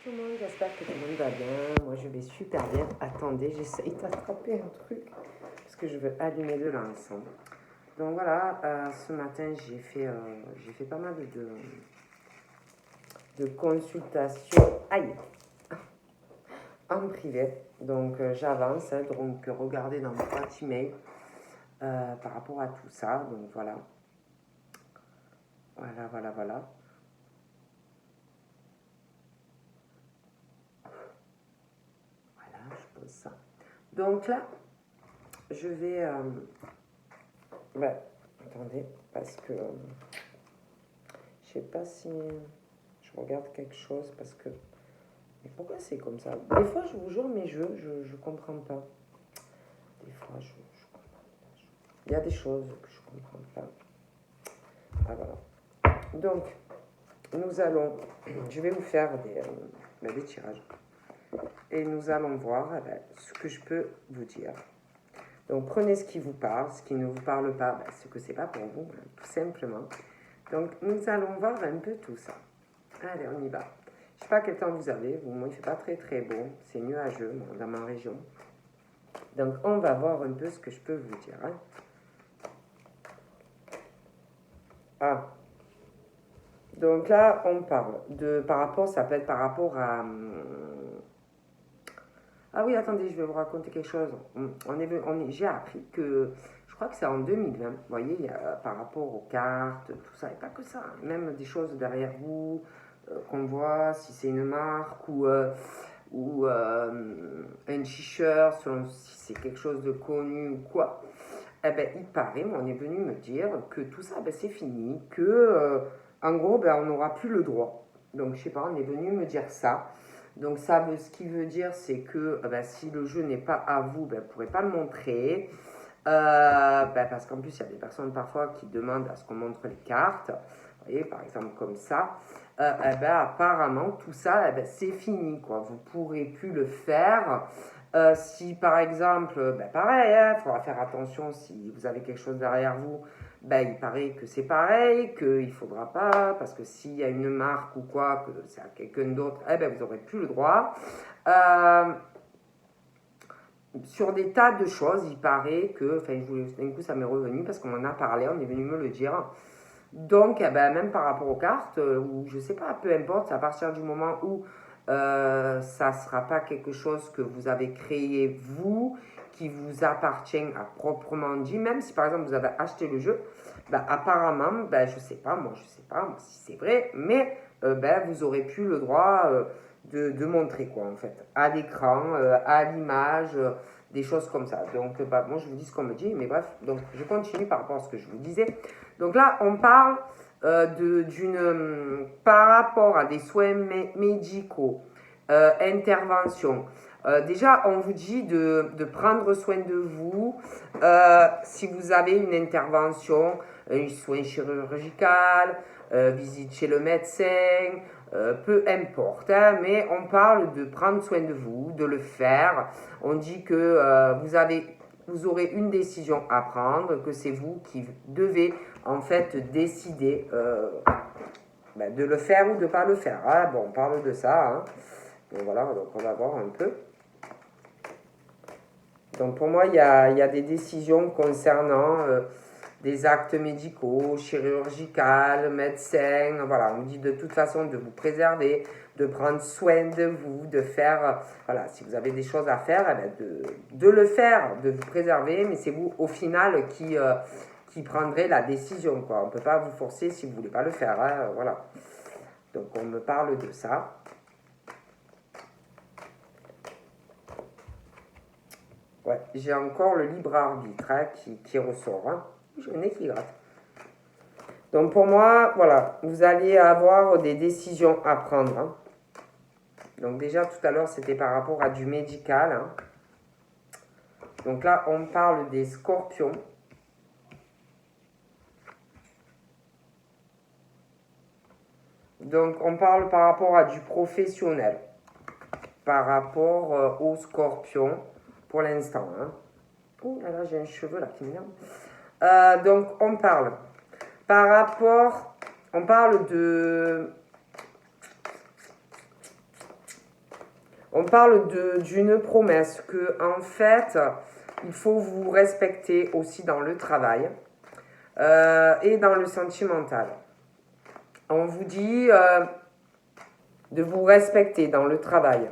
tout le monde, j'espère que tout le monde va bien. Moi je vais super bien. Attendez, j'essaye d'attraper un truc parce que je veux allumer de l'encens. Donc voilà, ce matin j'ai fait pas mal de consultations en privé. Donc j'avance, donc regardez dans ma boîte email par rapport à tout ça. Donc voilà. Voilà. Voilà, je pose ça. Donc là, je vais... attendez, parce que je sais pas si je regarde quelque chose, parce que... Mais pourquoi c'est comme ça? Des fois, je vous jure, mes jeux, je comprends pas. Des fois, je comprends pas. Il y a des choses que je comprends pas. Ah, voilà. Donc, nous allons... Je vais vous faire des tirages. Et nous allons voir ce que je peux vous dire. Donc prenez ce qui vous parle, ce qui ne vous parle pas, ce que c'est pas pour vous, tout simplement. Donc nous allons voir un peu tout ça. Allez, on y va. Je sais pas quel temps vous avez, moi il fait pas très beau, c'est nuageux dans ma région. Donc on va voir un peu ce que je peux vous dire. Donc là on parle ça peut être par rapport à... Ah oui, attendez, je vais vous raconter quelque chose. J'ai appris que, je crois que c'est en 2020, vous voyez, il y a, par rapport aux cartes, tout ça, et pas que ça, même des choses derrière vous, qu'on voit, si c'est une marque ou un t-shirt, selon si c'est quelque chose de connu ou quoi. Eh ben, il paraît, on est venu me dire que tout ça, c'est fini, que, en gros, on n'aura plus le droit. Donc, je sais pas, on est venu me dire ça. Donc ce qui veut dire, c'est que si le jeu n'est pas à vous, vous ne pourrez pas le montrer. Parce qu'en plus, il y a des personnes parfois qui demandent à ce qu'on montre les cartes. Vous voyez, par exemple comme ça. Apparemment, tout ça, c'est fini, quoi. Vous ne pourrez plus le faire. Si par exemple, pareil, il faudra faire attention si vous avez quelque chose derrière vous. Il paraît que c'est pareil, qu'il ne faudra pas, parce que s'il y a une marque ou quoi, que c'est à quelqu'un d'autre, vous n'aurez plus le droit. Sur des tas de choses, il paraît que, d'un coup ça m'est revenu parce qu'on en a parlé, on est venu me le dire. Donc, même par rapport aux cartes, ou je sais pas, peu importe, à partir du moment où ça ne sera pas quelque chose que vous avez créé vous, qui vous appartient à proprement dit, même si par exemple vous avez acheté le jeu, apparemment, je sais pas moi si c'est vrai, mais vous aurez plus le droit de montrer quoi en fait, à l'écran, à l'image, des choses comme ça. Donc moi je vous dis ce qu'on me dit, mais bref, donc je continue par rapport à ce que je vous disais. Donc là on parle par rapport à des soins médicaux, intervention. Déjà, on vous dit de prendre soin de vous. Si vous avez une intervention, un soin chirurgical, visite chez le médecin, peu importe, mais on parle de prendre soin de vous, de le faire. On dit que vous aurez une décision à prendre, que c'est vous qui devez en fait décider de le faire ou de ne pas le faire. On parle de ça. Donc voilà, donc on va voir un peu. Donc pour moi, il y a des décisions concernant des actes médicaux, chirurgicaux, médecins. Voilà, on dit de toute façon de vous préserver, de prendre soin de vous, de faire, si vous avez des choses à faire, de le faire, de vous préserver, mais c'est vous au final qui prendrez la décision, quoi. On ne peut pas vous forcer si vous ne voulez pas le faire, voilà. Donc on me parle de ça. Ouais, j'ai encore le libre arbitre qui ressort. J'ai le nez qui gratte. Donc pour moi, voilà, vous allez avoir des décisions à prendre. Donc déjà tout à l'heure, c'était par rapport à du médical. Donc là, on parle des scorpions. Donc on parle par rapport à du professionnel. Par rapport aux scorpions, pour l'instant. Oh là là, j'ai un cheveu là qui m'énerve. Donc on parle par rapport, on parle de On parle d'une promesse que, en fait, il faut vous respecter aussi dans le travail et dans le sentimental. On vous dit de vous respecter dans le travail.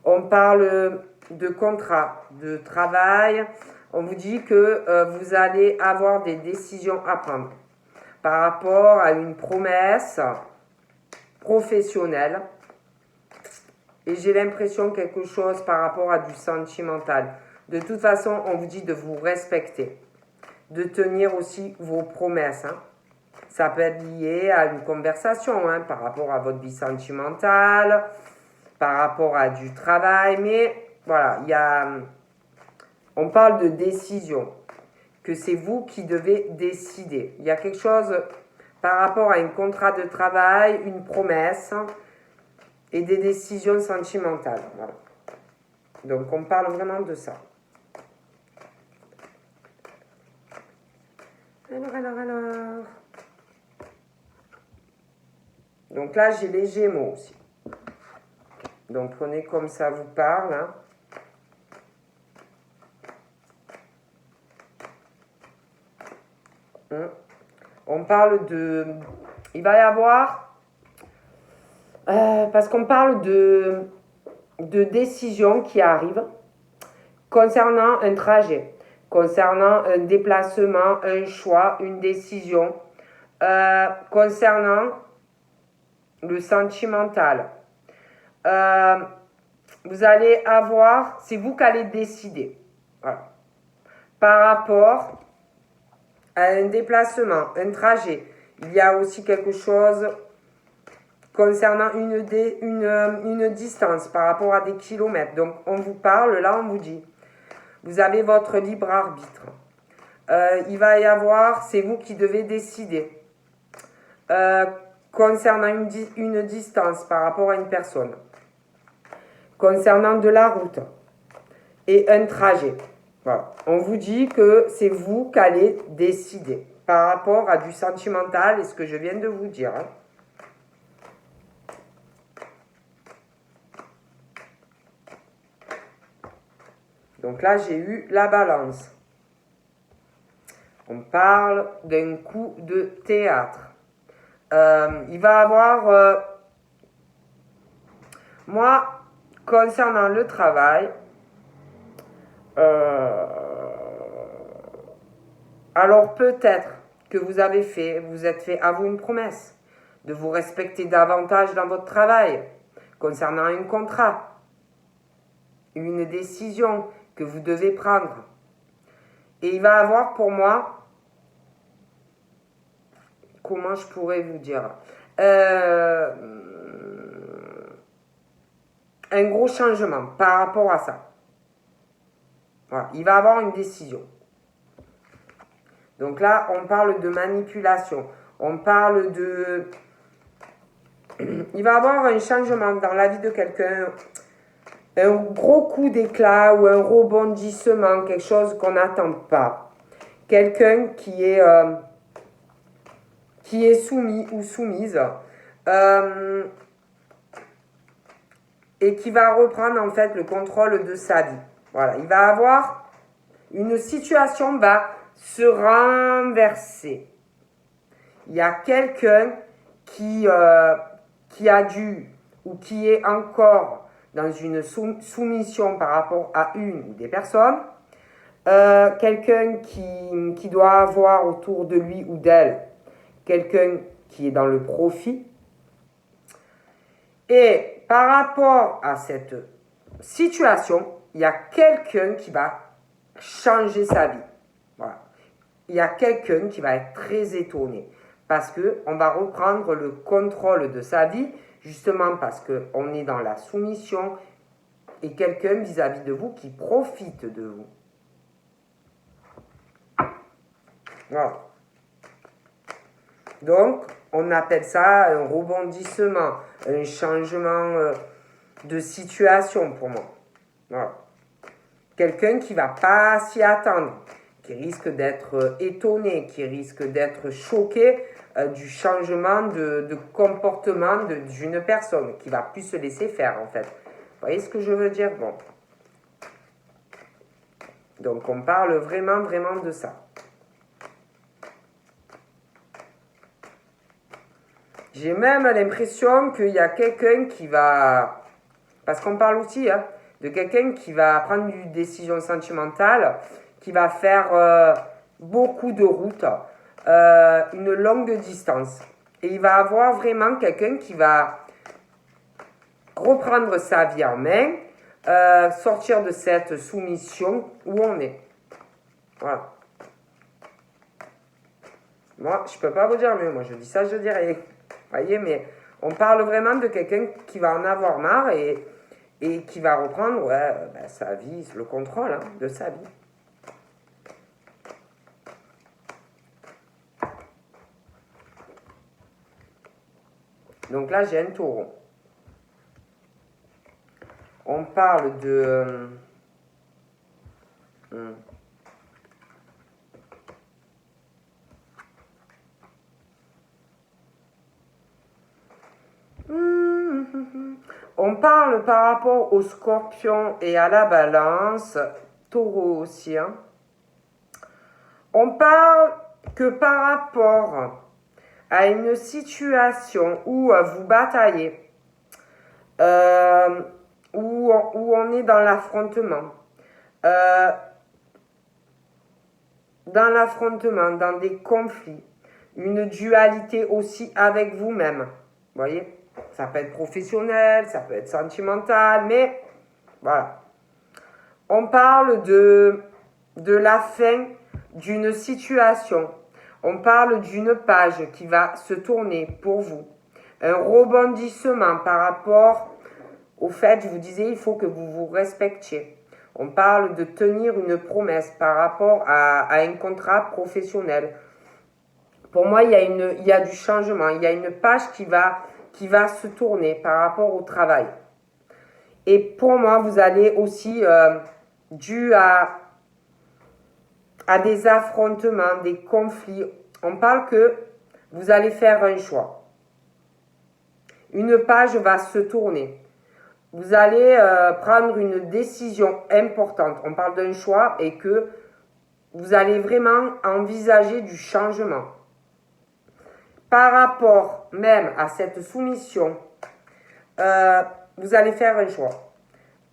On parle de contrat de travail. On vous dit que vous allez avoir des décisions à prendre par rapport à une promesse professionnelle. Et j'ai l'impression quelque chose par rapport à du sentimental. De toute façon, on vous dit de vous respecter, de tenir aussi vos promesses. Hein. Ça peut être lié à une conversation hein, par rapport à votre vie sentimentale, par rapport à du travail. Mais voilà, on parle de décision, que c'est vous qui devez décider. Il y a quelque chose par rapport à un contrat de travail, une promesse et des décisions sentimentales. Voilà. Donc on parle vraiment de ça. Alors. Donc là, j'ai les Gémeaux aussi. Donc prenez comme ça vous parle. Hein. On parle de... Il va y avoir... parce qu'on parle de décisions qui arrivent concernant un trajet, concernant un déplacement, un choix, une décision, concernant le sentimental. Vous allez avoir, c'est vous qui allez décider. Voilà. Par rapport à un déplacement, un trajet, il y a aussi quelque chose concernant une distance par rapport à des kilomètres. Donc, on vous parle, là, on vous dit, vous avez votre libre arbitre. Il va y avoir, c'est vous qui devez décider. Concernant une distance par rapport à une personne. Concernant de la route et un trajet. Voilà. On vous dit que c'est vous qui allez décider par rapport à du sentimental et ce que je viens de vous dire. Hein. Donc là, j'ai eu la balance. On parle d'un coup de théâtre. Il va avoir... moi, concernant le travail, alors peut-être que vous êtes fait à vous une promesse de vous respecter davantage dans votre travail, concernant un contrat, une décision que vous devez prendre. Et il va avoir pour moi, comment je pourrais vous dire, un gros changement par rapport à ça. Voilà, il va avoir une décision. Donc là, on parle de manipulation. On parle de... Il va avoir un changement dans la vie de quelqu'un, un gros coup d'éclat ou un rebondissement, quelque chose qu'on n'attend pas. Quelqu'un qui est soumis ou soumise et qui va reprendre en fait le contrôle de sa vie. Voilà, il va avoir une situation va se renverser. Il y a quelqu'un qui a dû ou qui est encore dans une soumission par rapport à une ou des personnes, quelqu'un qui doit avoir autour de lui ou d'elle quelqu'un qui est dans le profit. Et par rapport à cette situation, il y a quelqu'un qui va changer sa vie. Voilà. Il y a quelqu'un qui va être très étonné parce qu'on va reprendre le contrôle de sa vie, justement parce qu'on est dans la soumission et quelqu'un vis-à-vis de vous qui profite de vous. Voilà. Donc, on appelle ça un rebondissement, un changement de situation pour moi. Voilà. Quelqu'un qui ne va pas s'y attendre, qui risque d'être étonné, qui risque d'être choqué du changement de comportement d'une personne, qui ne va plus se laisser faire en fait. voyez ce que je veux dire? Bon. Donc, on parle vraiment, vraiment de ça. J'ai même l'impression qu'il y a quelqu'un qui va... Parce qu'on parle aussi de quelqu'un qui va prendre une décision sentimentale, qui va faire beaucoup de routes, une longue distance. Et il va avoir vraiment quelqu'un qui va reprendre sa vie en main, sortir de cette soumission où on est. Voilà. Moi, je ne peux pas vous dire mieux. Moi, je dis ça, je dis rien. Vous voyez, mais on parle vraiment de quelqu'un qui va en avoir marre et qui va reprendre sa vie, le contrôle de sa vie. Donc là, j'ai un taureau. On parle de... On parle par rapport au scorpion et à la balance, taureau aussi. On parle que par rapport à une situation où vous bataillez, où on est dans l'affrontement, dans des conflits, une dualité aussi avec vous-même. Vous voyez? Ça peut être professionnel, ça peut être sentimental, mais voilà. On parle de la fin d'une situation. On parle d'une page qui va se tourner pour vous. Un rebondissement par rapport au fait, je vous disais, il faut que vous vous respectiez. On parle de tenir une promesse par rapport à un contrat professionnel. Pour moi, il y a du changement. Il y a une page qui va se tourner par rapport au travail. Et pour moi, vous allez aussi, dû à des affrontements, des conflits, on parle que vous allez faire un choix. Une page va se tourner. Vous allez prendre une décision importante. On parle d'un choix et que vous allez vraiment envisager du changement. Par rapport même à cette soumission, vous allez faire un choix.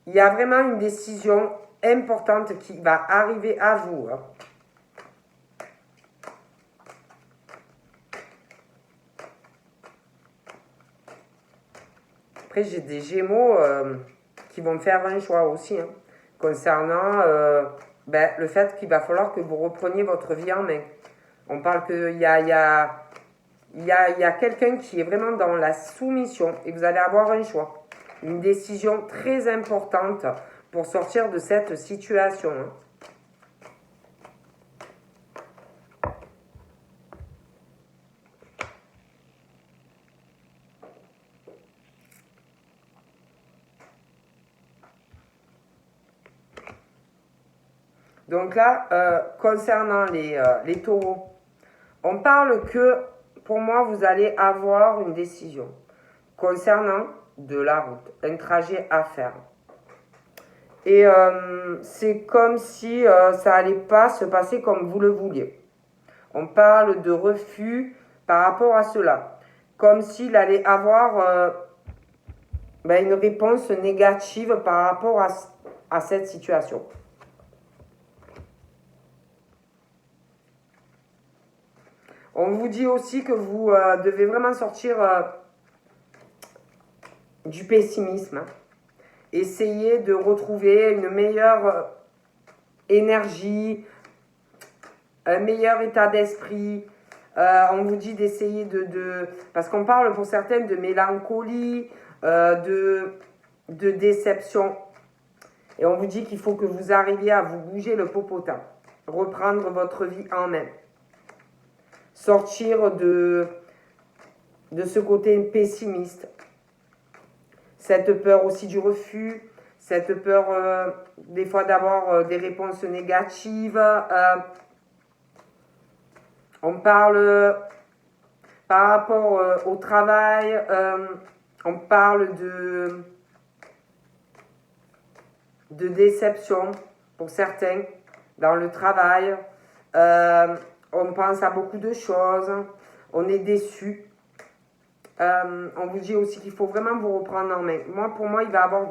Il y a vraiment une décision importante qui va arriver à vous. Après, j'ai des Gémeaux qui vont faire un choix aussi, concernant le fait qu'il va falloir que vous repreniez votre vie en main. On parle qu'il y a quelqu'un qui est vraiment dans la soumission et vous allez avoir un choix. Une décision très importante pour sortir de cette situation. Donc là, concernant les taureaux, on parle que, pour moi, vous allez avoir une décision concernant de la route, un trajet à faire. Et c'est comme si ça n'allait pas se passer comme vous le vouliez. On parle de refus par rapport à cela. Comme s'il allait avoir une réponse négative par rapport à cette situation. On vous dit aussi que vous devez vraiment sortir du pessimisme. Essayez de retrouver une meilleure énergie, un meilleur état d'esprit. On vous dit d'essayer parce qu'on parle pour certaines de mélancolie, de déception. Et on vous dit qu'il faut que vous arriviez à vous bouger le popotin, reprendre votre vie en main. Sortir de ce côté pessimiste, cette peur aussi du refus, cette peur des fois d'avoir des réponses négatives. On parle par rapport au travail, on parle de déception pour certains dans le travail. On pense à beaucoup de choses, on est déçu. On vous dit aussi qu'il faut vraiment vous reprendre en main. Pour moi, il va y avoir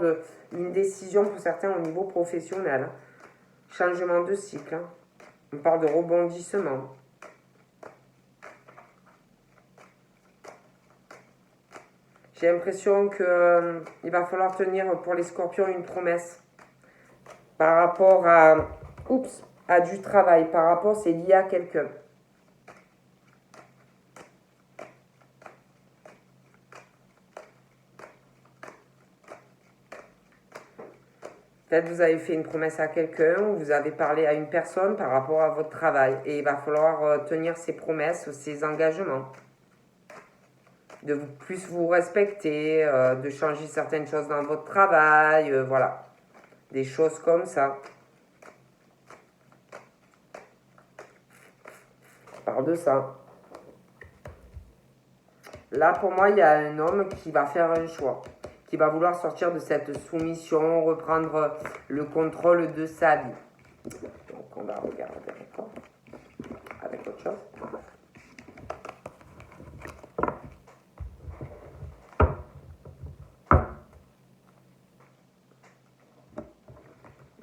une décision pour certains au niveau professionnel. Changement de cycle. On parle de rebondissement. J'ai l'impression qu'il va falloir tenir pour les scorpions une promesse par rapport à du travail. Par rapport, c'est lié à quelqu'un. Peut-être vous avez fait une promesse à quelqu'un ou vous avez parlé à une personne par rapport à votre travail. Et il va falloir tenir ces promesses, ces engagements. De plus vous respecter, de changer certaines choses dans votre travail, voilà. Des choses comme ça. Je parle de ça. Là, pour moi, il y a un homme qui va faire un choix, qui va vouloir sortir de cette soumission, reprendre le contrôle de sa vie. Donc, on va regarder d'accord, avec autre chose.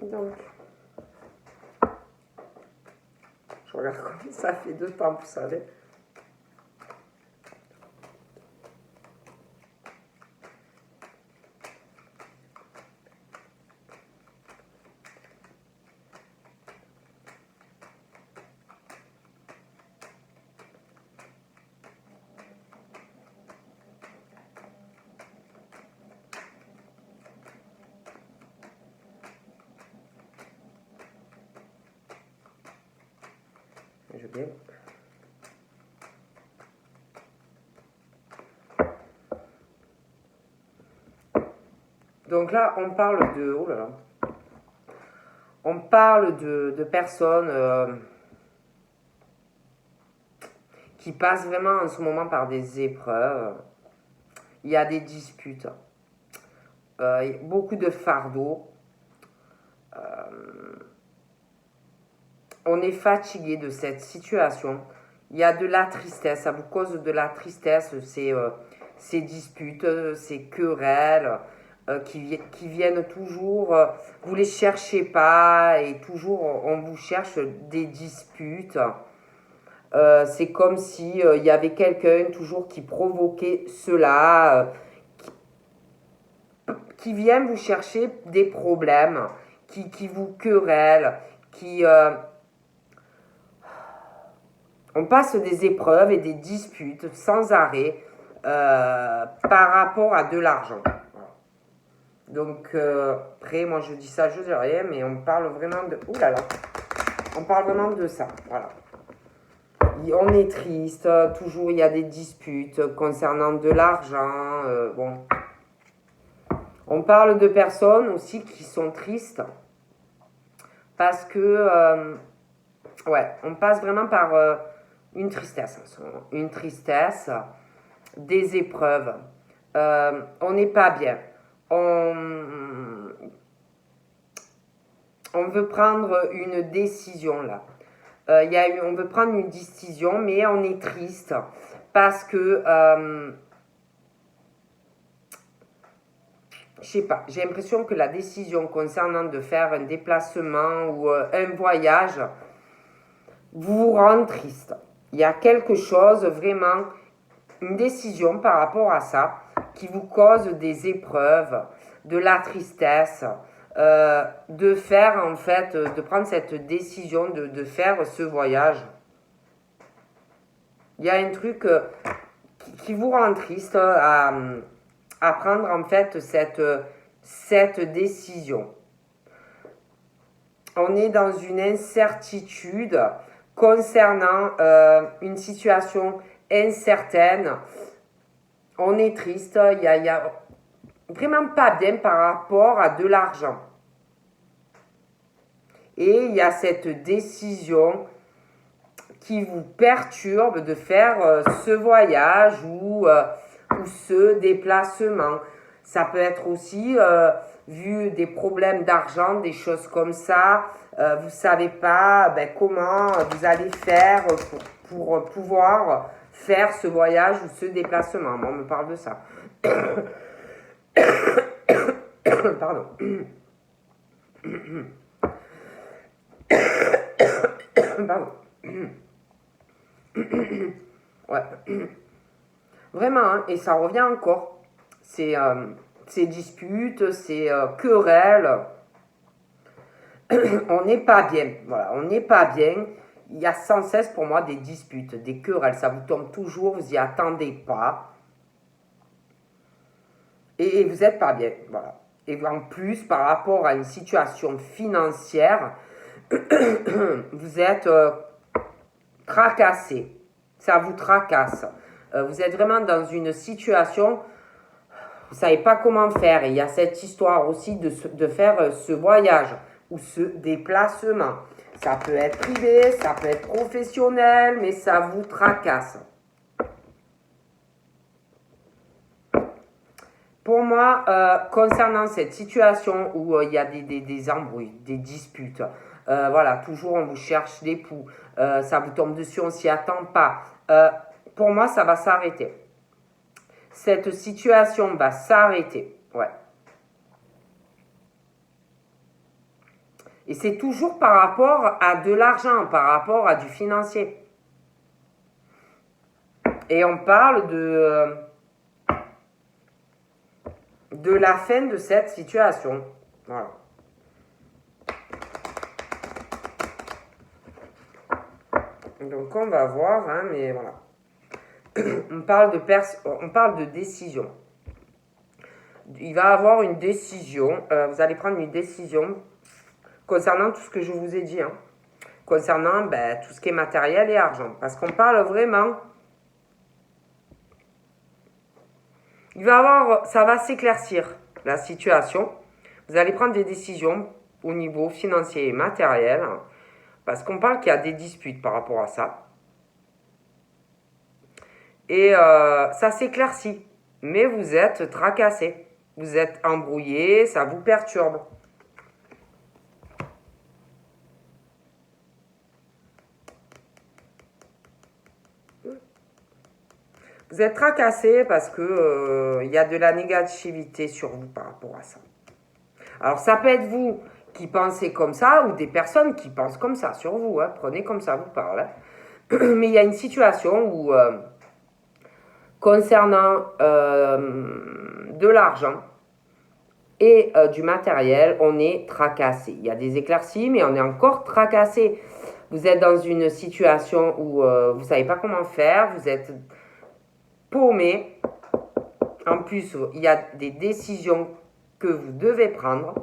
Donc, je regarde comme ça fait 2 temps, vous savez. Je vais. Donc là, on parle de... Oh là là. On parle de personnes qui passent vraiment en ce moment par des épreuves. Il y a des disputes. Beaucoup de fardeaux. On est fatigué de cette situation. Il y a de la tristesse. Ça vous cause de la tristesse, ces disputes, ces querelles qui viennent toujours. Vous ne les cherchez pas et toujours on vous cherche des disputes. C'est comme si il y avait quelqu'un toujours qui provoquait cela, qui vient vous chercher des problèmes, qui vous querelle, on passe des épreuves et des disputes sans arrêt par rapport à de l'argent. Donc, après, moi je dis ça, je dis rien, mais on parle vraiment de... Ouh là là. On parle vraiment de ça, voilà. On est triste, toujours il y a des disputes concernant de l'argent, bon. On parle de personnes aussi qui sont tristes parce que, ouais, on passe vraiment par une tristesse, des épreuves. On n'est pas bien. On veut prendre une décision là. On veut prendre une décision, mais on est triste parce que, je sais pas, j'ai l'impression que la décision concernant de faire un déplacement ou un voyage vous rend triste. Il y a quelque chose, vraiment, une décision par rapport à ça qui vous cause des épreuves, de la tristesse, de faire en fait, de prendre cette décision de faire ce voyage. Il y a un truc qui vous rend triste à prendre en fait cette décision. On est dans une incertitude concernant une situation incertaine. On est triste, il y a vraiment pas bien par rapport à de l'argent. Et il y a cette décision qui vous perturbe de faire ce voyage ou ce déplacement. Ça peut être aussi, vu des problèmes d'argent, des choses comme ça. Vous ne savez pas comment vous allez faire pour pouvoir faire ce voyage ou ce déplacement. Moi, on me parle de ça. Pardon. Pardon. Ouais. Vraiment, hein, et ça revient encore. Ces disputes, ces querelles. On n'est pas bien. Voilà, on n'est pas bien. Il y a sans cesse pour moi des disputes, des querelles. Ça vous tombe toujours, vous n'y attendez pas. Et vous n'êtes pas bien. Voilà. Et en plus, par rapport à une situation financière, vous êtes tracassé. Ça vous tracasse. Vous êtes vraiment dans une situation, vous ne savez pas comment faire. Et il y a cette histoire aussi de faire ce voyage ou ce déplacement. Ça peut être privé, ça peut être professionnel, mais ça vous tracasse. Pour moi, concernant cette situation où il y a des embrouilles, des disputes, voilà, toujours on vous cherche des poux, ça vous tombe dessus, on ne s'y attend pas. Pour moi, ça va s'arrêter. Cette situation va s'arrêter. Ouais. Et c'est toujours par rapport à de l'argent, par rapport à du financier. Et on parle de la fin de cette situation. Voilà. Donc on va voir, hein, mais voilà. On parle de décision. Il va y avoir une décision. Vous allez prendre une décision concernant tout ce que je vous ai dit. Hein, concernant tout ce qui est matériel et argent. Parce qu'on parle vraiment... ça va s'éclaircir, la situation. Vous allez prendre des décisions au niveau financier et matériel. Parce qu'on parle qu'il y a des disputes par rapport à ça. Et ça s'éclaircit. Mais vous êtes tracassé. Vous êtes embrouillé, ça vous perturbe. Vous êtes tracassé parce que y a de la négativité sur vous par rapport à ça. Alors ça peut être vous qui pensez comme ça ou des personnes qui pensent comme ça sur vous. Hein. Prenez comme ça vous parle. Hein. Mais il y a une situation où, concernant de l'argent et du matériel, on est tracassé. Il y a des éclaircies, mais on est encore tracassé. Vous êtes dans une situation où vous ne savez pas comment faire, vous êtes paumé. En plus, il y a des décisions que vous devez prendre.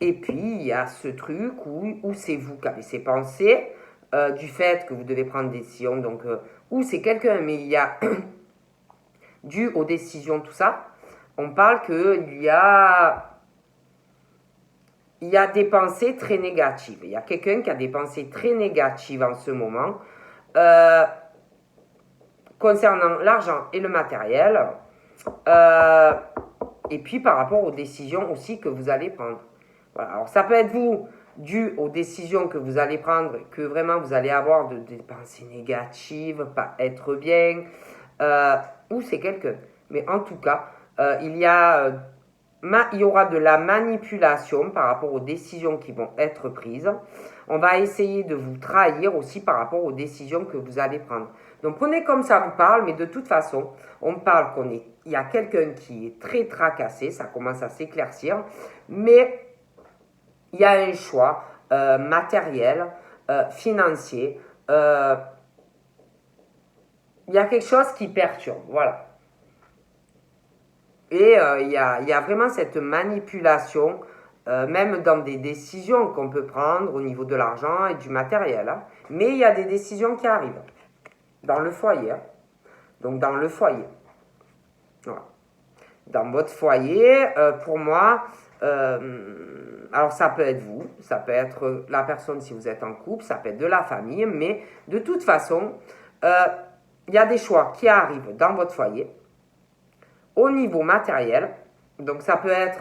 Et puis, il y a ce truc où c'est vous qui avez ces pensées, du fait que vous devez prendre des décisions, donc, ou c'est quelqu'un, mais il y a, dû aux décisions, tout ça, on parle qu'il y a des pensées très négatives. Il y a quelqu'un qui a des pensées très négatives en ce moment, concernant l'argent et le matériel, et puis par rapport aux décisions aussi que vous allez prendre. Voilà. Alors ça peut être vous, dû aux décisions que vous allez prendre, que vraiment vous allez avoir des pensées négatives, pas être bien, ou c'est quelqu'un. Mais en tout cas, il y aura de la manipulation par rapport aux décisions qui vont être prises. On va essayer de vous trahir aussi par rapport aux décisions que vous allez prendre. Donc prenez comme ça vous parle, mais de toute façon, on parle il y a quelqu'un qui est très tracassé, ça commence à s'éclaircir, mais il y a un choix matériel, financier, il y a quelque chose qui perturbe, voilà. Et il y a vraiment cette manipulation, même dans des décisions qu'on peut prendre au niveau de l'argent et du matériel. Hein. Mais il y a des décisions qui arrivent dans le foyer. Hein. Donc dans le foyer. Voilà. Dans votre foyer, pour moi, alors ça peut être vous, ça peut être la personne si vous êtes en couple, ça peut être de la famille, mais de toute façon, il y a des choix qui arrivent dans votre foyer au niveau matériel. Donc ça peut être,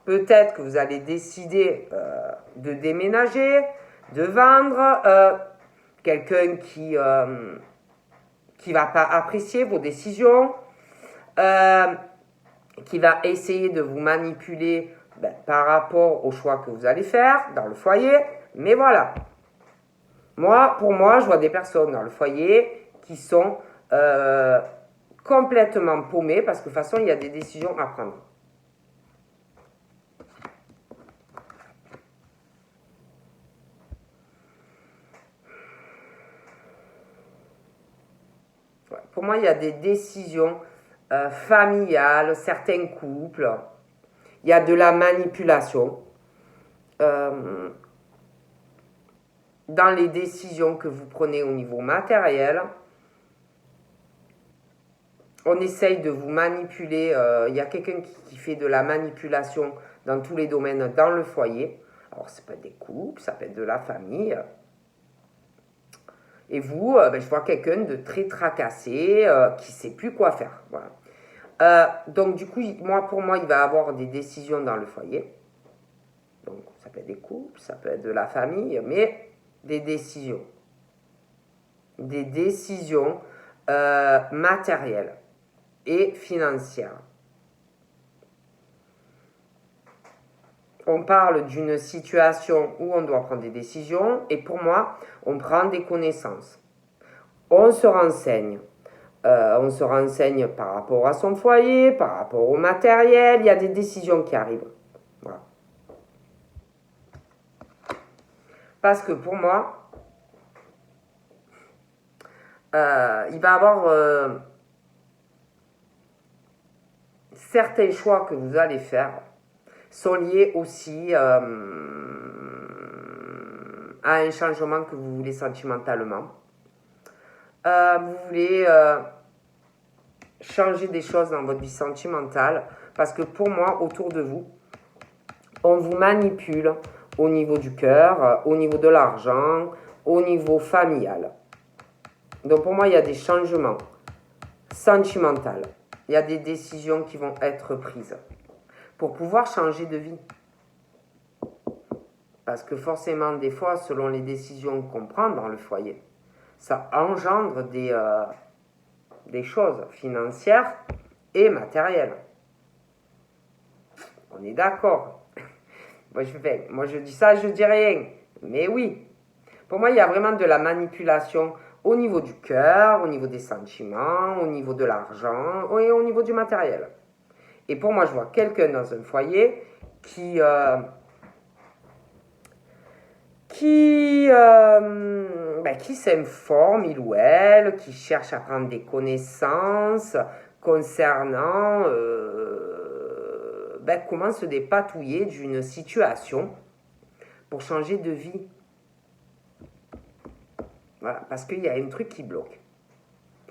peut-être que vous allez décider de déménager, de vendre, quelqu'un qui va pas apprécier vos décisions, qui va essayer de vous manipuler par rapport au choix que vous allez faire dans le foyer. Mais voilà. Pour moi, je vois des personnes dans le foyer qui sont complètement paumées parce que de toute façon, il y a des décisions à prendre. Pour moi, il y a des décisions familiales, certains couples. Il y a de la manipulation dans les décisions que vous prenez au niveau matériel. On essaye de vous manipuler. Il y a quelqu'un qui fait de la manipulation dans tous les domaines dans le foyer. Alors, ça peut être des couples, ça peut être de la famille. Et vous, je vois quelqu'un de très tracassé, qui ne sait plus quoi faire. Voilà. Donc, du coup, pour moi, il va avoir des décisions dans le foyer. Donc, ça peut être des couples, ça peut être de la famille, mais des décisions. Des décisions matérielles et financières. On parle d'une situation où on doit prendre des décisions et pour moi, on prend des connaissances. On se renseigne. On se renseigne par rapport à son foyer, par rapport au matériel. Il y a des décisions qui arrivent. Voilà. Parce que pour moi, il va y avoir certains choix que vous allez faire sont liés aussi à un changement que vous voulez sentimentalement. Vous voulez changer des choses dans votre vie sentimentale parce que pour moi, autour de vous, on vous manipule au niveau du cœur, au niveau de l'argent, au niveau familial. Donc pour moi, il y a des changements sentimentaux. Il y a des décisions qui vont être prises pour pouvoir changer de vie. Parce que forcément, des fois, selon les décisions qu'on prend dans le foyer, ça engendre des choses financières et matérielles. On est d'accord. Moi, je dis ça, je dis rien. Mais oui. Pour moi, il y a vraiment de la manipulation au niveau du cœur, au niveau des sentiments, au niveau de l'argent et au niveau du matériel. Et pour moi, je vois quelqu'un dans un foyer qui s'informe, il ou elle, qui cherche à prendre des connaissances concernant comment se dépatouiller d'une situation pour changer de vie. Voilà, parce qu'il y a un truc qui bloque.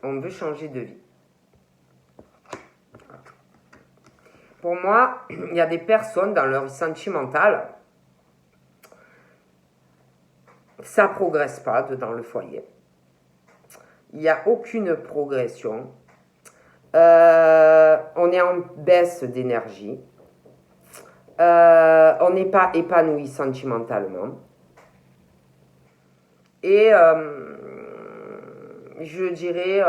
On veut changer de vie. Pour moi, il y a des personnes dans leur vie sentimentale, ça ne progresse pas dans le foyer. Il n'y a aucune progression. On est en baisse d'énergie. On n'est pas épanoui sentimentalement. Et je dirais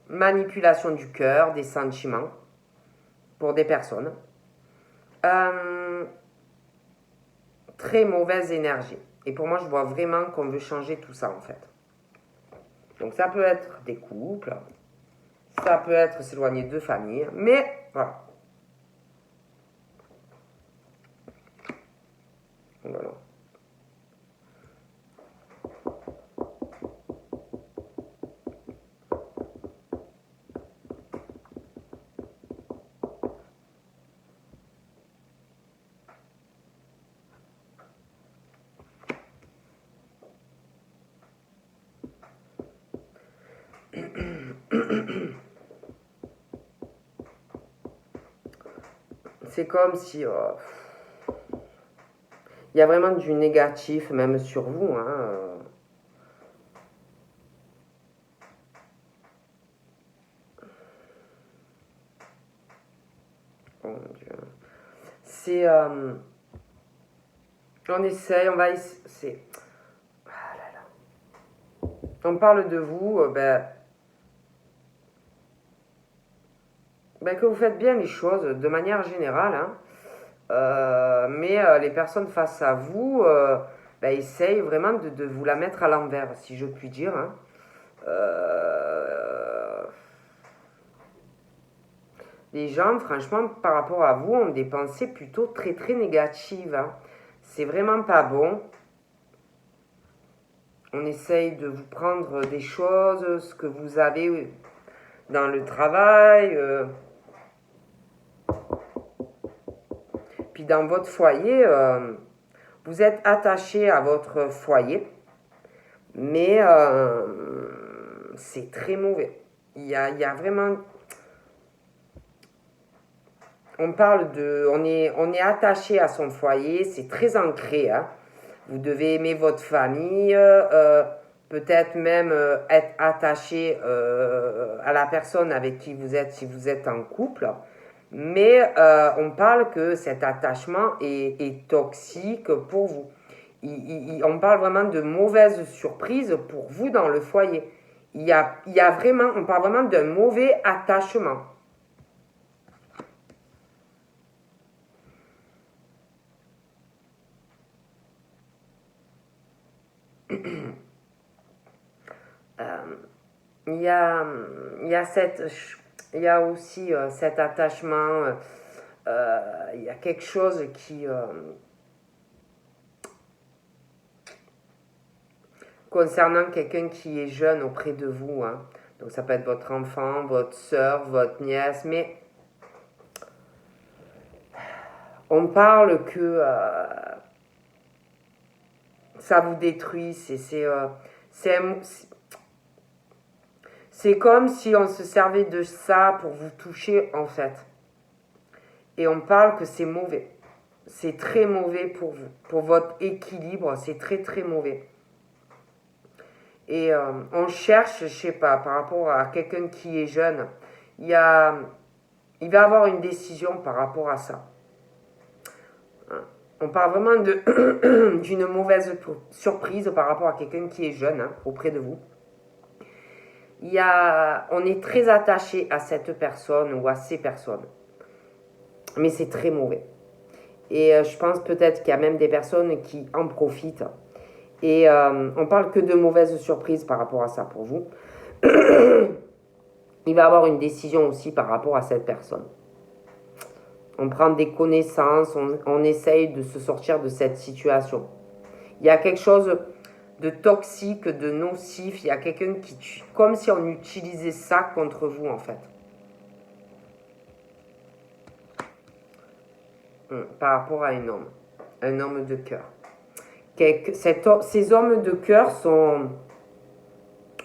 manipulation du cœur, des sentiments pour des personnes. Très mauvaise énergie. Et pour moi, je vois vraiment qu'on veut changer tout ça en fait. Donc ça peut être des couples, ça peut être s'éloigner de famille, mais voilà. Voilà. C'est comme si il y a vraiment du négatif même sur vous. Dieu. C'est... on essaye, on va... C'est... Ah là là. On parle de vous, que vous faites bien les choses de manière générale, hein. Mais les personnes face à vous essayent vraiment de vous la mettre à l'envers, si je puis dire, hein. Les gens, franchement, par rapport à vous, ont des pensées plutôt très très négatives, hein. C'est vraiment pas bon. On essaye de vous prendre des choses, ce que vous avez dans le travail, puis dans votre foyer, vous êtes attaché à votre foyer, mais c'est très mauvais. Il y a vraiment... On parle de... On est attaché à son foyer, c'est très ancré, hein. Vous devez aimer votre famille, peut-être même être attaché à la personne avec qui vous êtes, si vous êtes en couple. Mais on parle que cet attachement est toxique pour vous. On parle vraiment de mauvaises surprises pour vous dans le foyer. Il y a vraiment, on parle vraiment d'un mauvais attachement. Il y a aussi cet attachement. Il y a quelque chose qui concernant quelqu'un qui est jeune auprès de vous, hein. Donc ça peut être votre enfant, votre soeur, votre nièce, mais on parle que ça vous détruit. C'est comme si on se servait de ça pour vous toucher, en fait. Et on parle que c'est mauvais. C'est très mauvais pour vous. Pour votre équilibre, c'est très très mauvais. Et on cherche, je sais pas, par rapport à quelqu'un qui est jeune, il va avoir une décision par rapport à ça. On parle vraiment d'une mauvaise surprise par rapport à quelqu'un qui est jeune, hein, auprès de vous. On est très attaché à cette personne ou à ces personnes. Mais c'est très mauvais. Et je pense peut-être qu'il y a même des personnes qui en profitent. Et on parle que de mauvaises surprises par rapport à ça pour vous. Il va avoir une décision aussi par rapport à cette personne. On prend des connaissances, on essaye de se sortir de cette situation. Il y a quelque chose de toxique, de nocif, il y a quelqu'un qui tue, comme si on utilisait ça contre vous en fait. Par rapport à un homme de cœur. Ces hommes de cœur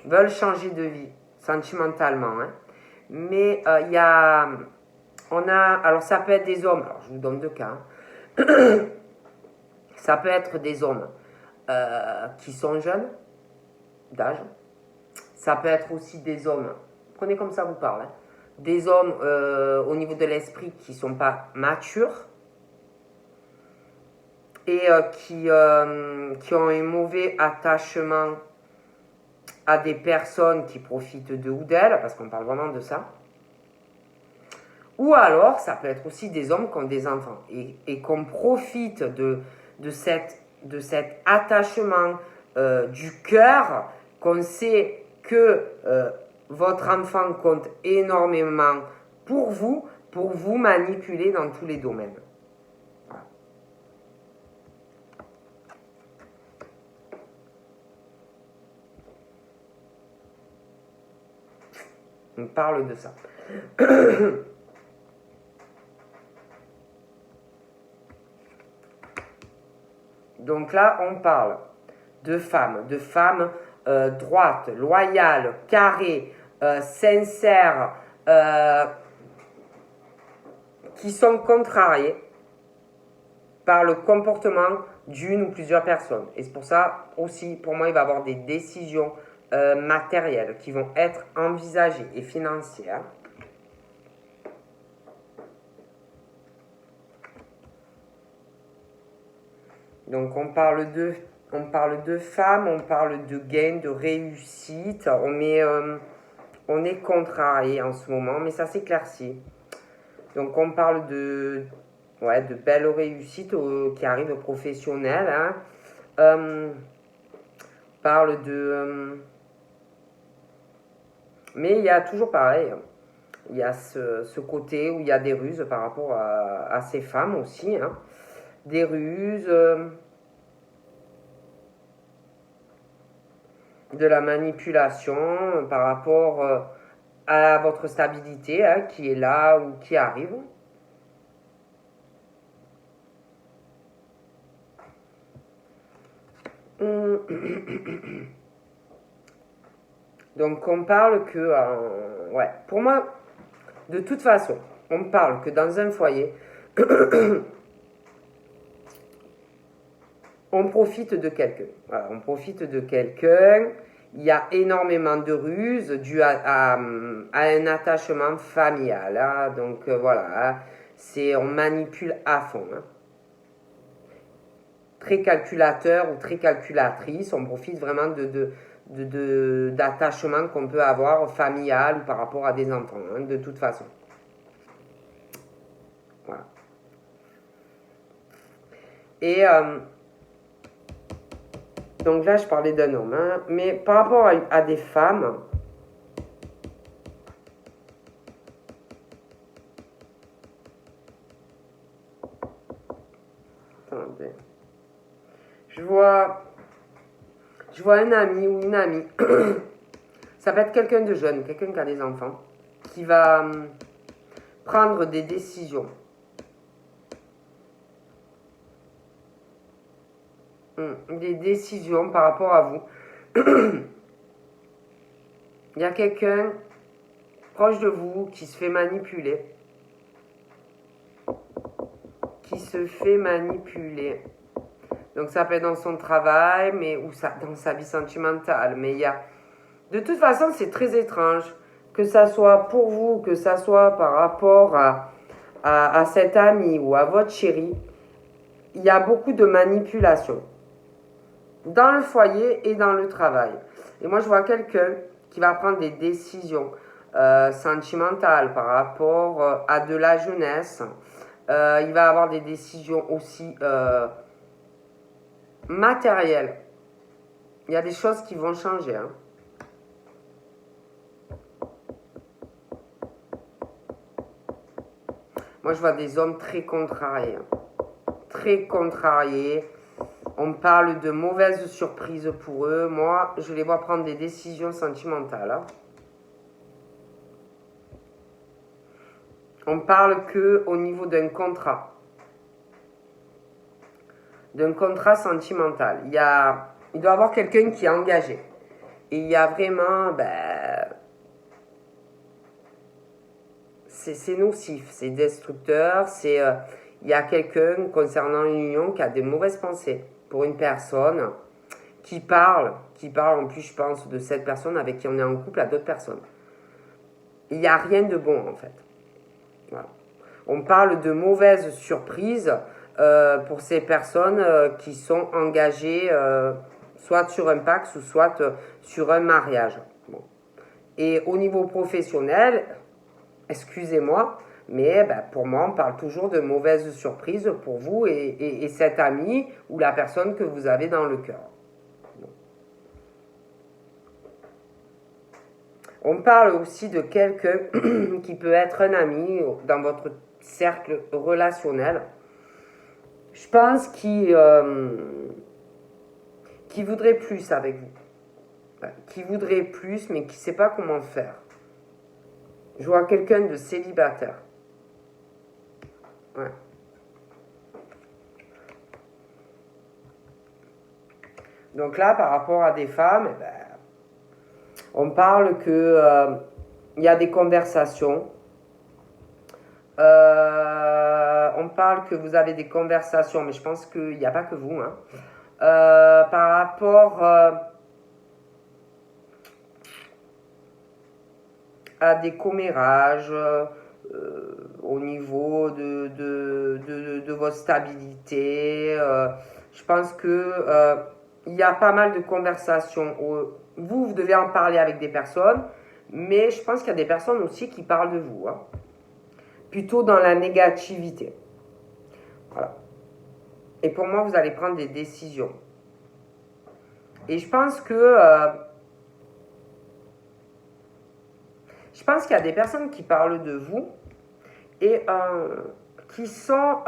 veulent changer de vie, sentimentalement, hein. Mais alors ça peut être des hommes, alors je vous donne deux cas, hein. Ça peut être des hommes qui sont jeunes, d'âge. Ça peut être aussi des hommes, prenez comme ça vous parle, hein. Des hommes au niveau de l'esprit qui ne sont pas matures et qui ont un mauvais attachement à des personnes qui profitent d'eux ou d'elles, parce qu'on parle vraiment de ça. Ou alors, ça peut être aussi des hommes qui ont des enfants et qu'on profite de cet attachement du cœur, qu'on sait que votre enfant compte énormément pour vous manipuler dans tous les domaines. Voilà. On parle de ça. Donc là, on parle de femmes droites, loyales, carrées, sincères, qui sont contrariées par le comportement d'une ou plusieurs personnes. Et c'est pour ça aussi, pour moi, il va y avoir des décisions matérielles qui vont être envisagées et financières. Donc on parle de femmes, on parle de gain, de réussite. On est contrarié en ce moment, mais ça s'éclaircit. Donc on parle de belles réussites qui arrivent professionnelles. Hein. Parle mais il y a toujours pareil. Il y a ce côté où il y a des ruses par rapport à ces femmes aussi. Hein. Des ruses, de la manipulation par rapport à votre stabilité hein, qui est là ou qui arrive. Donc on parle que, ouais, pour moi, de toute façon, on parle que dans un foyer, on profite de quelqu'un. Voilà, on profite de quelqu'un. Il y a énormément de ruses dues à un attachement familial. Hein. Donc voilà, hein. On manipule à fond. Hein. Très calculateur ou très calculatrice, on profite vraiment d'attachement qu'on peut avoir familial par rapport à des enfants, hein, de toute façon. Voilà. Et donc là, je parlais d'un homme, hein, mais par rapport à des femmes, attendez, je vois un ami ou une amie, ça peut être quelqu'un de jeune, quelqu'un qui a des enfants, qui va prendre des décisions. Des décisions par rapport à vous. Il y a quelqu'un proche de vous qui se fait manipuler. Qui se fait manipuler. Donc ça peut être dans son travail, mais ou dans sa vie sentimentale. Mais il y a... De toute façon, c'est très étrange. Que ça soit pour vous, que ça soit par rapport à cet ami ou à votre chéri, il y a beaucoup de manipulation. Dans le foyer et dans le travail. Et moi, je vois quelqu'un qui va prendre des décisions sentimentales par rapport à de la jeunesse. Il va avoir des décisions aussi matérielles. Il y a des choses qui vont changer. Hein. Moi, je vois des hommes très contrariés. Très contrariés. On parle de mauvaises surprises pour eux. Moi, je les vois prendre des décisions sentimentales. Hein. On parle que au niveau d'un contrat. D'un contrat sentimental. Il doit y avoir quelqu'un qui est engagé. Et il y a vraiment... c'est nocif, c'est destructeur. Il y a quelqu'un concernant une union qui a des mauvaises pensées pour une personne qui parle en plus, je pense, de cette personne avec qui on est en couple à d'autres personnes. Il n'y a rien de bon, en fait. Voilà. On parle de mauvaises surprises pour ces personnes qui sont engagées soit sur un Pacs ou soit sur un mariage. Bon. Et au niveau professionnel, excusez-moi, mais pour moi, on parle toujours de mauvaises surprises pour vous et cet ami ou la personne que vous avez dans le cœur. On parle aussi de quelqu'un qui peut être un ami dans votre cercle relationnel. Je pense qu'il voudrait plus avec vous. Qui voudrait plus, mais qui ne sait pas comment faire. Je vois quelqu'un de célibataire. Ouais. Donc là, par rapport à des femmes, on parle que y a des conversations. On parle que vous avez des conversations, mais je pense qu'il n'y a pas que vous. Hein. Par rapport à des commérages au niveau de votre stabilité. Je pense que il y a pas mal de conversations. Vous devez en parler avec des personnes, mais je pense qu'il y a des personnes aussi qui parlent de vous, hein, plutôt dans la négativité. Voilà. Et pour moi, vous allez prendre des décisions. Et je pense qu'il y a des personnes qui parlent de vous et qui sont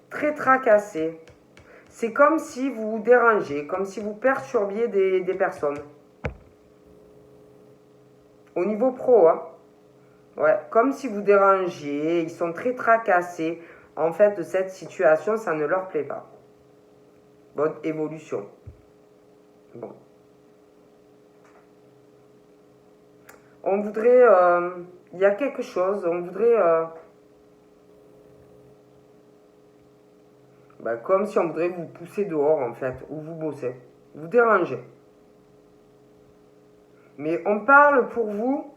très tracassées. C'est comme si vous vous dérangez, comme si vous perturbiez des personnes. Au niveau pro, hein. Ouais, comme si vous dérangiez, ils sont très tracassés. En fait, de cette situation, ça ne leur plaît pas. Votre évolution. Bon. On voudrait... il y a quelque chose, on voudrait... comme si on voudrait vous pousser dehors, en fait, ou vous bossez. Vous dérangez. Mais on parle pour vous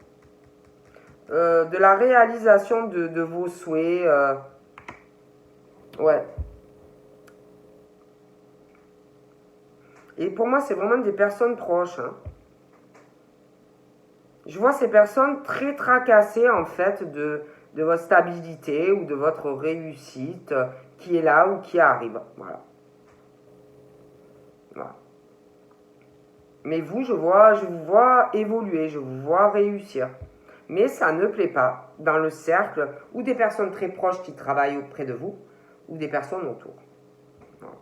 de la réalisation de vos souhaits. Ouais. Et pour moi, c'est vraiment des personnes proches. Hein. Je vois ces personnes très tracassées, en fait, de votre stabilité ou de votre réussite qui est là ou qui arrive. Voilà. Voilà. Mais vous, je vous vois évoluer, je vous vois réussir. Mais ça ne plaît pas dans le cercle ou des personnes très proches qui travaillent auprès de vous ou des personnes autour. Voilà.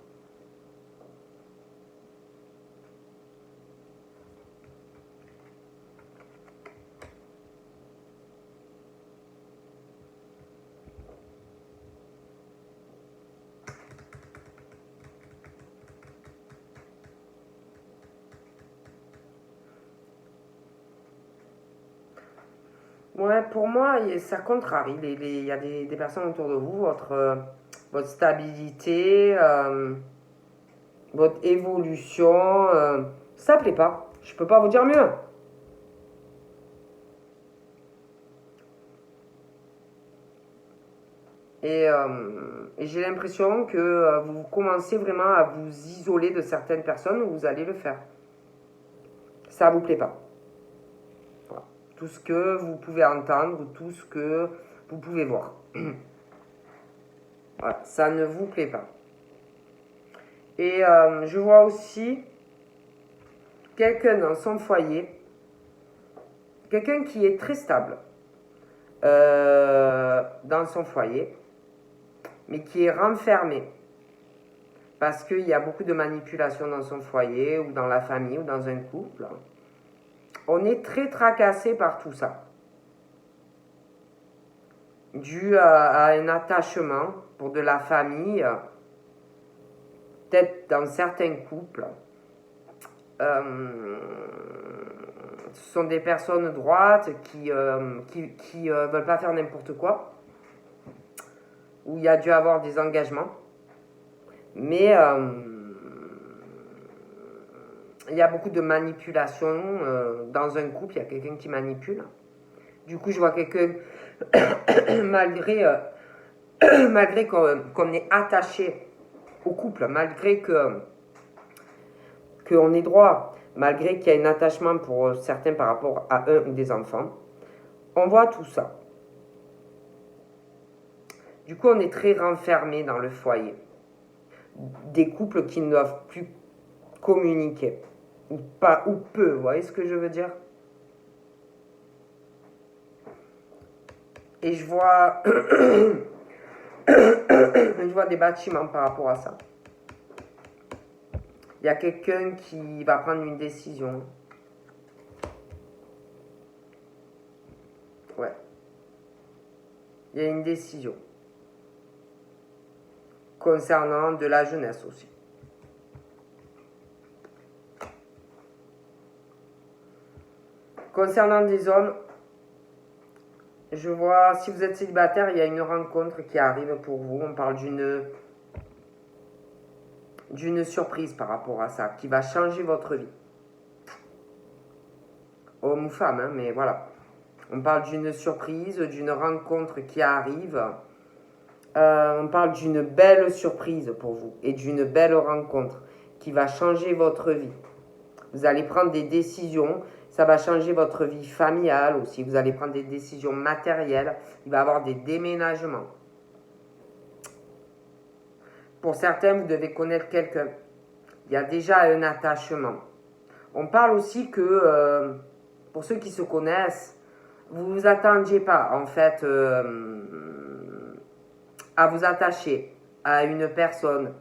Ouais, pour moi, ça contrarie. Il y a des personnes autour de vous, votre stabilité, votre évolution. Ça plaît pas. Je peux pas vous dire mieux. Et j'ai l'impression que vous commencez vraiment à vous isoler de certaines personnes où vous allez le faire. Ça vous plaît pas. Voilà. Tout ce que vous pouvez entendre, tout ce que vous pouvez voir. Voilà, ça ne vous plaît pas. Et je vois aussi quelqu'un dans son foyer, quelqu'un qui est très stable dans son foyer, mais qui est renfermé. Parce qu'il y a beaucoup de manipulation dans son foyer, ou dans la famille, ou dans un couple. On est très tracassé par tout ça. Dû à un attachement pour de la famille, peut-être dans certains couples. Ce sont des personnes droites qui veulent pas faire n'importe quoi, où il y a dû avoir des engagements. Mais il y a beaucoup de manipulation dans un couple, il y a quelqu'un qui manipule. Du coup, je vois quelqu'un, malgré qu'on est attaché au couple, malgré qu'on est droit, malgré qu'il y a un attachement pour certains par rapport à un ou des enfants, on voit tout ça. Du coup, on est très renfermé dans le foyer. Des couples qui ne doivent plus communiquer. Ou pas, ou peu, vous voyez ce que je veux dire? Et je vois des bâtiments par rapport à ça. Il y a quelqu'un qui va prendre une décision. Ouais. Il y a une décision. Concernant de la jeunesse aussi. Concernant des hommes, je vois, si vous êtes célibataire, il y a une rencontre qui arrive pour vous. On parle d'une surprise par rapport à ça, qui va changer votre vie. Homme ou femme, hein, mais voilà. On parle d'une surprise, d'une rencontre qui arrive. On parle d'une belle surprise pour vous et d'une belle rencontre qui va changer votre vie. Vous allez prendre des décisions, ça va changer votre vie familiale aussi. Vous allez prendre des décisions matérielles, il va y avoir des déménagements. Pour certains, vous devez connaître quelqu'un. Il y a déjà un attachement. On parle aussi que, pour ceux qui se connaissent, vous ne vous attendiez pas, en fait, à vous attacher à une personne.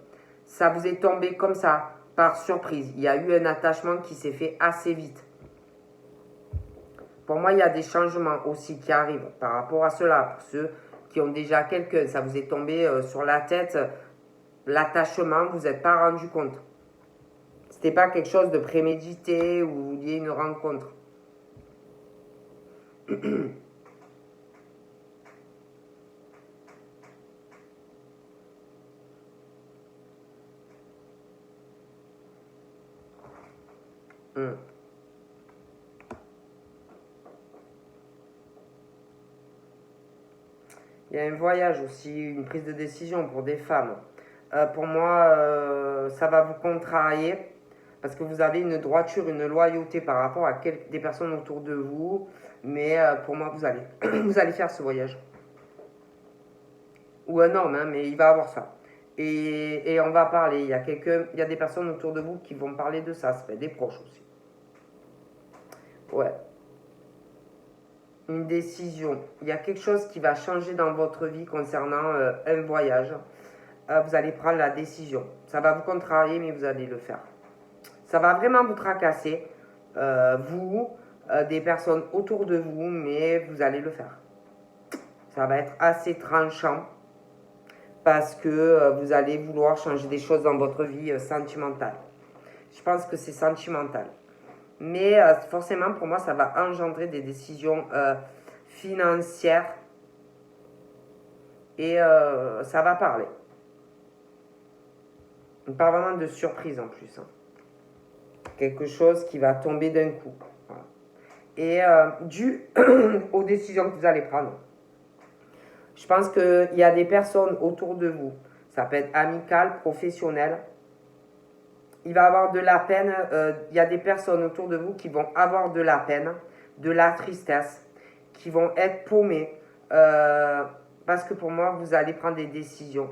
Ça vous est tombé comme ça, par surprise. Il y a eu un attachement qui s'est fait assez vite. Pour moi, il y a des changements aussi qui arrivent par rapport à cela. Pour ceux qui ont déjà quelqu'un, ça vous est tombé sur la tête, l'attachement, vous n'êtes pas rendu compte. C'était pas quelque chose de prémédité ou vous vouliez une rencontre. Il y a un voyage aussi, une prise de décision pour des femmes. Pour moi, ça va vous contrarier parce que vous avez une droiture, une loyauté par rapport à des personnes autour de vous. Mais pour moi, vous allez, vous allez faire ce voyage. Ou un homme, hein, mais il va avoir ça. Et on va parler. Il y a des personnes autour de vous qui vont parler de ça. Ça fait des proches aussi. Ouais. Une décision. Il y a quelque chose qui va changer dans votre vie concernant un voyage. Vous allez prendre la décision. Ça va vous contrarier, mais vous allez le faire. Ça va vraiment vous tracasser, vous, des personnes autour de vous, mais vous allez le faire. Ça va être assez tranchant parce que vous allez vouloir changer des choses dans votre vie sentimentale. Je pense que c'est sentimental. Mais forcément, pour moi, ça va engendrer des décisions financières et ça va parler. Pas vraiment de surprise en plus. Hein. Quelque chose qui va tomber d'un coup. Voilà. Et dû aux décisions que vous allez prendre. Je pense qu'il y a des personnes autour de vous. Ça peut être amical, professionnel. Il va avoir de la peine. Il y a des personnes autour de vous qui vont avoir de la peine, de la tristesse, qui vont être paumées. Parce que pour moi, vous allez prendre des décisions.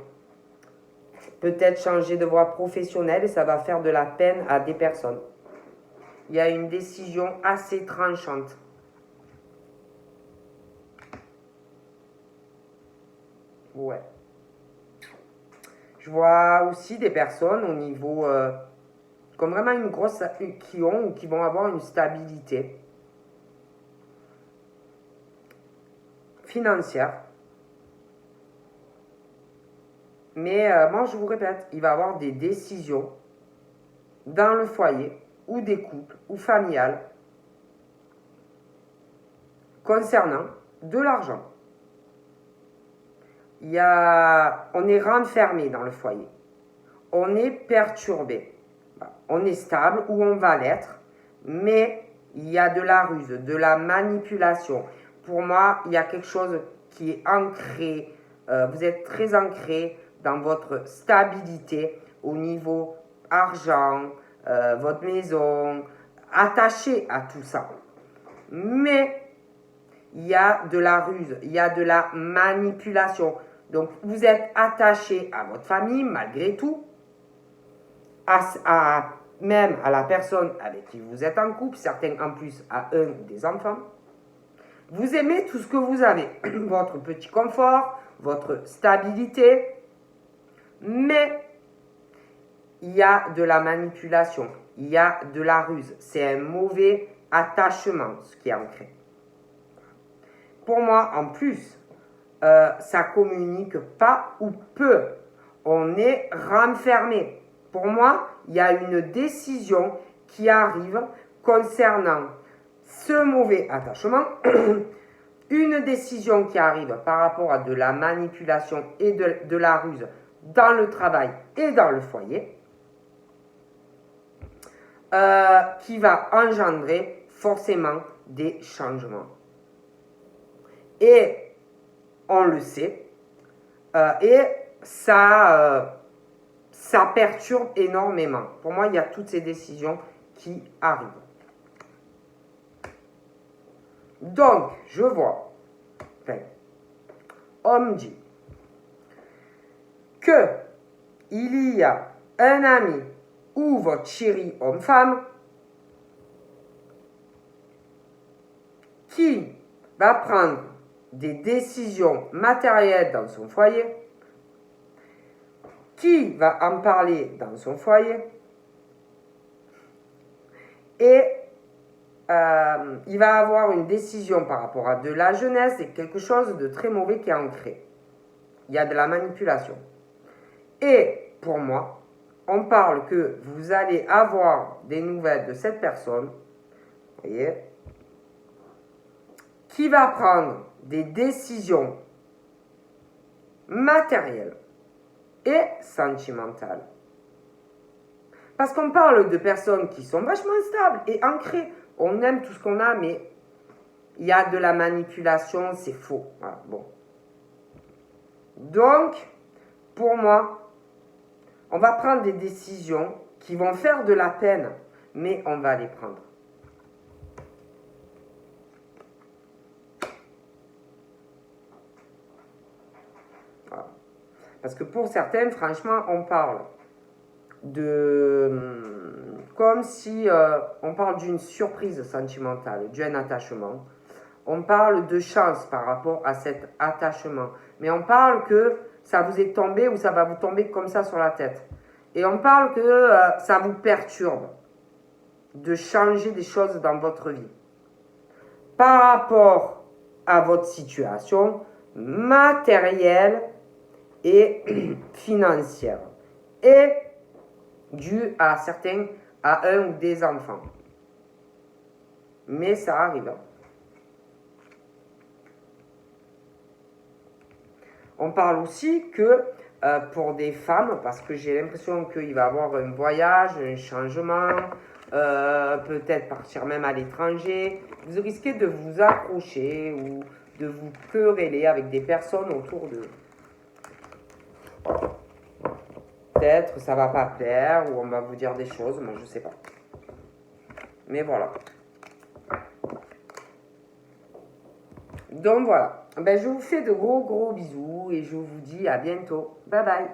Peut-être changer de voie professionnelle et ça va faire de la peine à des personnes. Il y a une décision assez tranchante. Ouais. Je vois aussi des personnes au niveau, comme vraiment une grosse, qui ont ou qui vont avoir une stabilité financière. Mais moi, je vous répète, il va y avoir des décisions dans le foyer ou des couples ou familiales concernant de l'argent. On est renfermé dans le foyer. On est perturbé. On est stable ou on va l'être, mais il y a de la ruse, de la manipulation. Pour moi, il y a quelque chose qui est ancré. Vous êtes très ancré dans votre stabilité au niveau argent, votre maison, attaché à tout ça. Mais il y a de la ruse, il y a de la manipulation. Donc, vous êtes attaché à votre famille malgré tout, même à la personne avec qui vous êtes en couple, certains en plus à un ou des enfants. Vous aimez tout ce que vous avez, votre petit confort, votre stabilité, mais il y a de la manipulation, il y a de la ruse. C'est un mauvais attachement, ce qui est ancré. Pour moi, en plus, ça communique pas ou peu. On est renfermé. Pour moi, il y a une décision qui arrive concernant ce mauvais attachement. Une décision qui arrive par rapport à de la manipulation et de la ruse dans le travail et dans le foyer, qui va engendrer forcément des changements. Et on le sait. Et ça perturbe énormément. Pour moi, il y a toutes ces décisions qui arrivent. Donc, je vois, on me dit que il y a un ami ou votre chéri homme-femme qui va prendre des décisions matérielles dans son foyer, qui va en parler dans son foyer, et il va avoir une décision par rapport à de la jeunesse et quelque chose de très mauvais qui est ancré. Il y a de la manipulation. Et pour moi, on parle que vous allez avoir des nouvelles de cette personne, voyez, qui va prendre des décisions matérielles et sentimentales. Parce qu'on parle de personnes qui sont vachement stables et ancrées. On aime tout ce qu'on a, mais il y a de la manipulation, c'est faux. Voilà, bon. Donc, pour moi, on va prendre des décisions qui vont faire de la peine, mais on va les prendre. Voilà. Parce que pour certaines, franchement, on parle comme si on parle d'une surprise sentimentale, d'un attachement. On parle de chance par rapport à cet attachement. Mais on parle que ça vous est tombé ou ça va vous tomber comme ça sur la tête. Et on parle que ça vous perturbe de changer des choses dans votre vie. Par rapport à votre situation matérielle et financière. Et dû à certains, à un ou des enfants. Mais ça arrive. On parle aussi que pour des femmes, parce que j'ai l'impression qu'il va y avoir un voyage, un changement, peut-être partir même à l'étranger, vous risquez de vous accrocher ou de vous quereller avec des personnes autour de... Peut-être ça va pas plaire ou on va vous dire des choses, moi je sais pas. Mais voilà. Donc voilà. Ben, je vous fais de gros bisous et je vous dis à bientôt. Bye bye.